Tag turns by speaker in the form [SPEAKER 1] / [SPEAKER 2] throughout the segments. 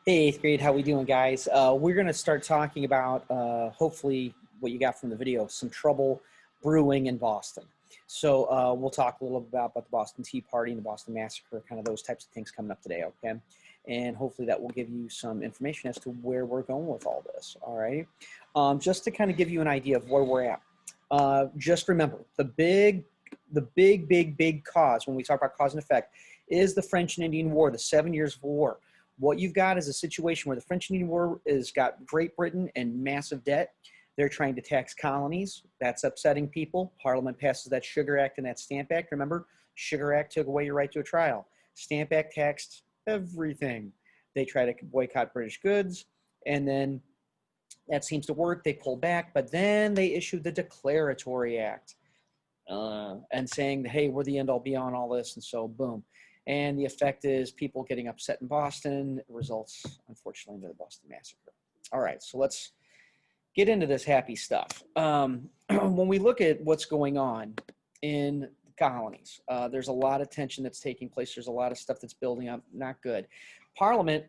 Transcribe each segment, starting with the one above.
[SPEAKER 1] Hey, eighth grade, how we doing, guys? We're going to start talking about, hopefully, what you got from the video, some trouble brewing in Boston. So we'll talk a little bit about the Boston Tea Party and the Boston Massacre, kind of those types of things coming up today, okay? And hopefully that will give you some information as to where we're going with all this, all right? Just to kind of give you an idea of where we're at. Just remember, the big cause, when we talk about cause and effect, is the French and Indian War, the 7 Years of War. What you've got is a situation where the French and Indian War has got Great Britain in massive debt. They're trying to tax colonies. That's upsetting people. Parliament passes that Sugar Act and that Stamp Act. Remember, Sugar Act took away your right to a trial. Stamp Act taxed everything. They try to boycott British goods, and then that seems to work. They pull back, but then they issued the Declaratory Act and saying, hey, we're the end all be on all this, and so boom. And the effect is people getting upset in Boston. It results, unfortunately, in the Boston Massacre. All right, so let's get into this happy stuff. When we look at what's going on in the colonies, there's a lot of tension that's taking place. There's a lot of stuff that's building up, not good. Parliament,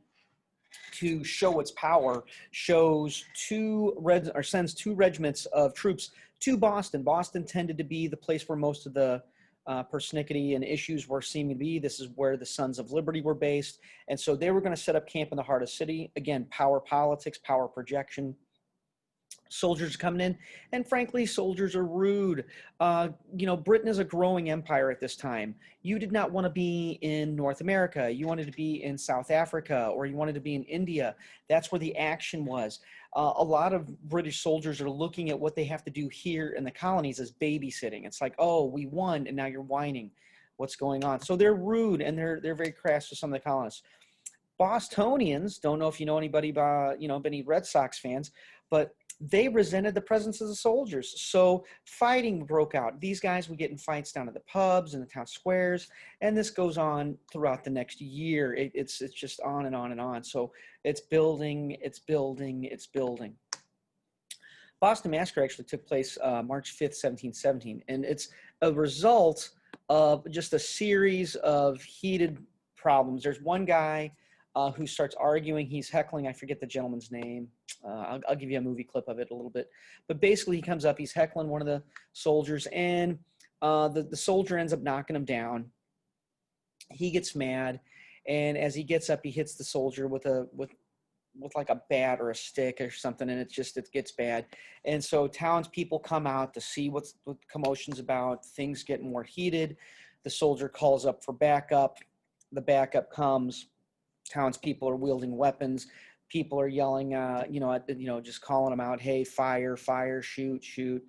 [SPEAKER 1] to show its power, sends two regiments of troops to Boston. Boston tended to be the place where most of the persnickety and issues were seeming to be. This is where the Sons of Liberty were based. And so they were going to set up camp in the heart of the city. Again, power politics, power projection. Soldiers are coming in, and frankly, soldiers are rude. Britain is a growing empire at this time. You did not want to be in North America. You wanted to be in South Africa, or you wanted to be in India. That's where the action was. A lot of British soldiers are looking at what they have to do here in the colonies as babysitting. It's like, oh, we won, and now you're whining. What's going on? So they're rude, and they're very crass to some of the colonists. Bostonians, don't know if you know anybody, any Red Sox fans, but they resented the presence of the soldiers. So fighting broke out. These guys would get in fights down at the pubs and the town squares, and this goes on throughout the next year. It's just on and on and on. So it's building, it's building, it's building. Boston Massacre actually took place March 5th, 1717, and it's a result of just a series of heated problems. There's one guy who starts arguing. He's heckling. I forget the gentleman's name. I'll give you a movie clip of it a little bit. But basically, he comes up. He's heckling one of the soldiers, and the soldier ends up knocking him down. He gets mad, and as he gets up, he hits the soldier with like a bat or a stick or something, and it gets bad. And so townspeople come out to see what the commotion's about. Things get more heated. The soldier calls up for backup. The backup comes. Townspeople are wielding weapons. People are yelling, just calling them out. Hey, fire, fire, shoot, shoot.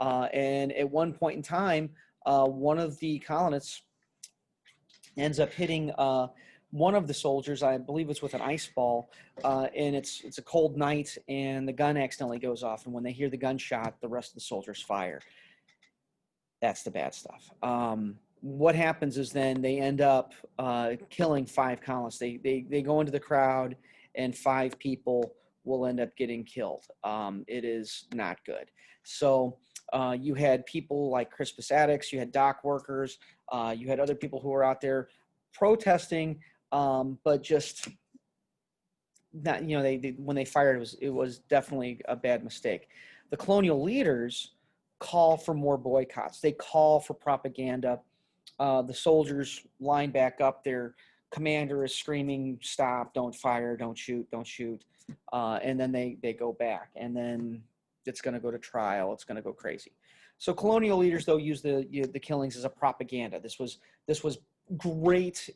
[SPEAKER 1] And at one point in time, one of the colonists ends up hitting one of the soldiers. I believe it's with an ice ball, and it's a cold night, and the gun accidentally goes off. And when they hear the gunshot, the rest of the soldiers fire. That's the bad stuff. What happens is then they end up killing 5 colonists. They go into the crowd, and 5 people will end up getting killed. It is not good. So you had people like Crispus Attucks, you had dock workers, you had other people who were out there protesting, but just not, when they fired, it was definitely a bad mistake. The colonial leaders call for more boycotts. They call for propaganda. The soldiers line back up. Their commander is screaming, stop, don't fire, don't shoot, don't shoot. And then they go back, and then it's going to go to trial. It's going to go crazy. So colonial leaders, though, use the killings as a propaganda. This was great,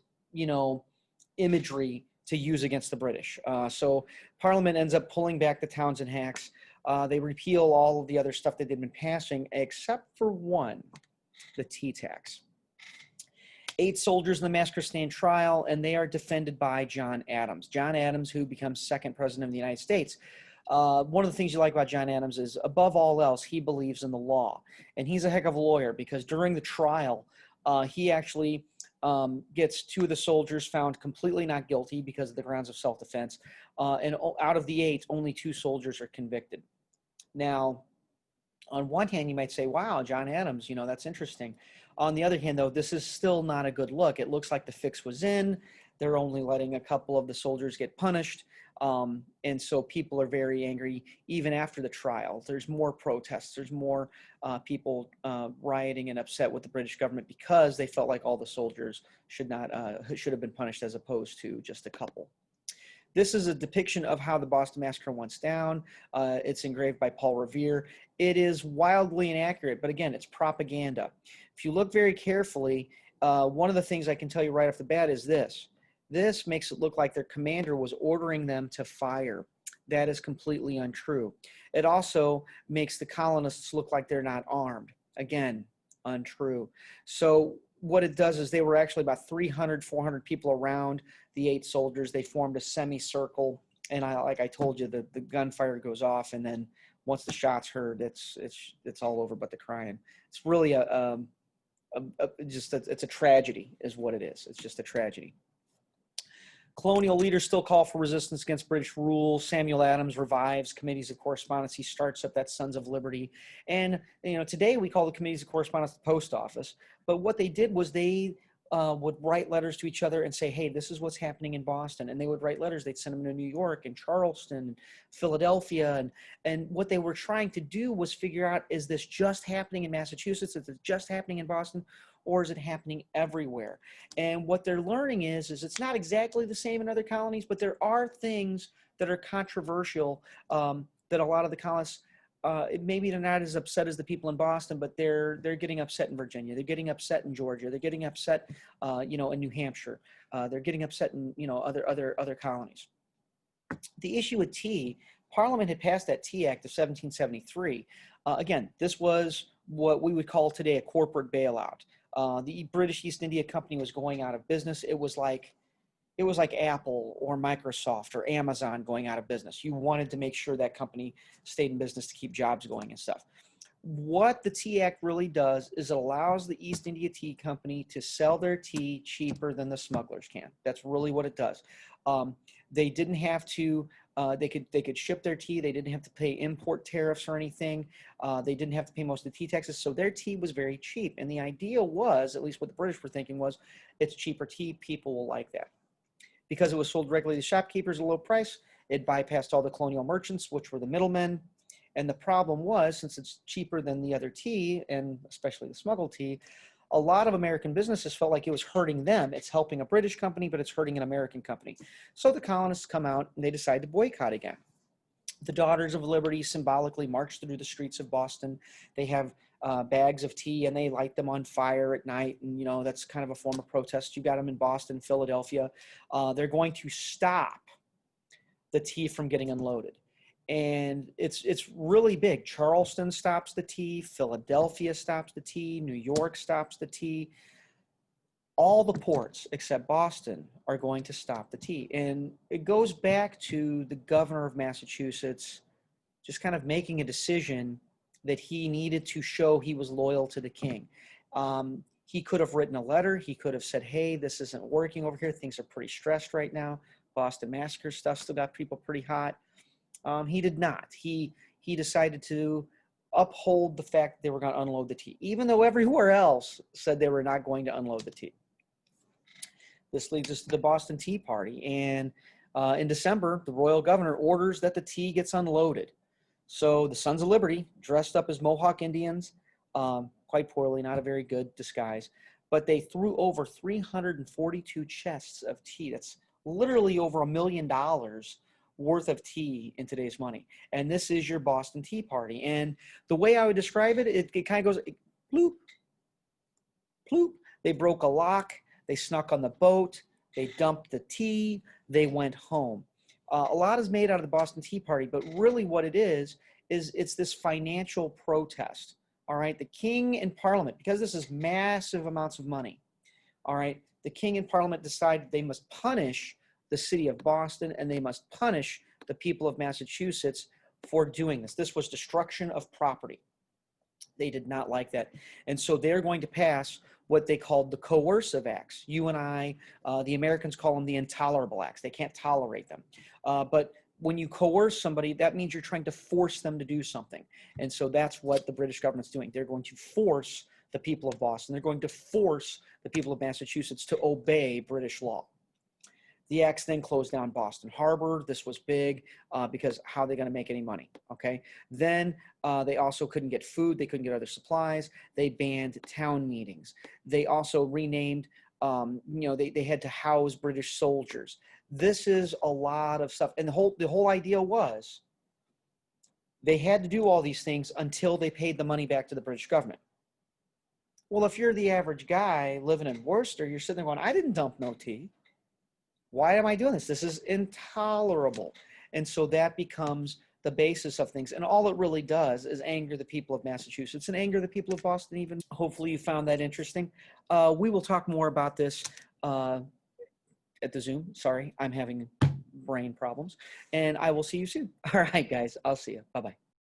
[SPEAKER 1] imagery to use against the British. So Parliament ends up pulling back the towns and hacks. They repeal all of the other stuff that they'd been passing, except for one, the tea tax. 8 soldiers in the massacre stand trial, and they are defended by John Adams. John Adams, who becomes 2nd president of the United States. One of the things you like about John Adams is, above all else, he believes in the law. And he's a heck of a lawyer, because during the trial, he actually gets 2 of the soldiers found completely not guilty because of the grounds of self-defense. And out of the 8, only 2 soldiers are convicted. Now, on one hand, you might say, wow, John Adams, that's interesting. On the other hand, though, this is still not a good look. It looks like the fix was in. They're only letting a couple of the soldiers get punished. And so people are very angry even after the trial. There's more protests. There's more people rioting and upset with the British government because they felt like all the soldiers should have been punished as opposed to just a couple. This is a depiction of how the Boston Massacre went down. It's engraved by Paul Revere. It is wildly inaccurate, but again, it's propaganda. If you look very carefully, one of the things I can tell you right off the bat is this. This makes it look like their commander was ordering them to fire. That is completely untrue. It also makes the colonists look like they're not armed. Again, untrue. So what it does is they were actually about 300, 400 people around the 8 soldiers. They formed a semicircle, and like I told you, the gunfire goes off, and then once the shot's heard, it's all over but the crying. It's really it's a tragedy is what it is. It's just a tragedy. Colonial leaders still call for resistance against British rule. Samuel Adams revives committees of correspondence. He starts up that Sons of Liberty. And today we call the committees of correspondence the post office. But what they did was they would write letters to each other and say, hey, this is what's happening in Boston. And they would write letters. They'd send them to New York and Charleston, Philadelphia. And what they were trying to do was figure out, is this just happening in Massachusetts? Is it just happening in Boston? Or is it happening everywhere? And what they're learning is it's not exactly the same in other colonies, but there are things that are controversial that a lot of the colonists, maybe they're not as upset as the people in Boston, but they're getting upset in Virginia. They're getting upset in Georgia. They're getting upset, in New Hampshire. They're getting upset in, other colonies. The issue with tea, Parliament had passed that Tea Act of 1773. Again, this was what we would call today a corporate bailout. The British East India Company was going out of business. It was like Apple or Microsoft or Amazon going out of business. You wanted to make sure that company stayed in business to keep jobs going and stuff. What the Tea Act really does is it allows the East India Tea Company to sell their tea cheaper than the smugglers can. That's really what it does. They didn't have to. They could ship their tea. They didn't have to pay import tariffs or anything. They didn't have to pay most of the tea taxes. So their tea was very cheap. And the idea was, at least what the British were thinking was, it's cheaper tea. People will like that. Because it was sold directly to shopkeepers at a low price, it bypassed all the colonial merchants, which were the middlemen. And the problem was, since it's cheaper than the other tea, and especially the smuggled tea, a lot of American businesses felt like it was hurting them. It's helping a British company, but it's hurting an American company. So the colonists come out and they decide to boycott again. The Daughters of Liberty symbolically march through the streets of Boston. They have bags of tea and they light them on fire at night. And, that's kind of a form of protest. You got them in Boston, Philadelphia. They're going to stop the tea from getting unloaded. And it's really big. Charleston stops the tea. Philadelphia stops the tea. New York stops the tea. All the ports except Boston are going to stop the tea. And it goes back to the governor of Massachusetts just kind of making a decision that he needed to show he was loyal to the king. He could have written a letter. He could have said, hey, this isn't working over here. Things are pretty stressed right now. Boston Massacre stuff still got people pretty hot. He did not. He decided to uphold the fact that they were going to unload the tea, even though everywhere else said they were not going to unload the tea. This leads us to the Boston Tea Party. And in December, the royal governor orders that the tea gets unloaded. So the Sons of Liberty, dressed up as Mohawk Indians, quite poorly, not a very good disguise, but they threw over 342 chests of tea. That's literally over $1 million worth of tea in today's money. And this is your Boston Tea Party. And the way I would describe it, it kind of goes bloop, bloop. They broke a lock. They snuck on the boat. They dumped the tea. They went home. A lot is made out of the Boston Tea Party, but really what it is it's this financial protest. All right, the king and parliament, because this is massive amounts of money. All right, the king and parliament decide they must punish the city of Boston and they must punish the people of Massachusetts for doing this. This was destruction of property. They did not like that. And so they're going to pass what they called the coercive acts. You and I, the Americans call them the intolerable acts. They can't tolerate them. But when you coerce somebody, that means you're trying to force them to do something. And so that's what the British government's doing. They're going to force the people of Boston. They're going to force the people of Massachusetts to obey British law. The Acts then closed down Boston Harbor. This was big because how are they going to make any money? Okay. Then they also couldn't get food. They couldn't get other supplies. They banned town meetings. They also renamed, they had to house British soldiers. This is a lot of stuff. And the whole idea was they had to do all these things until they paid the money back to the British government. Well, if you're the average guy living in Worcester, you're sitting there going, I didn't dump no tea. Why am I doing this? This is intolerable. And so that becomes the basis of things. And all it really does is anger the people of Massachusetts and anger the people of Boston even. Hopefully you found that interesting. We will talk more about this at the Zoom. Sorry, I'm having brain problems. And I will see you soon. All right, guys. I'll see you. Bye-bye.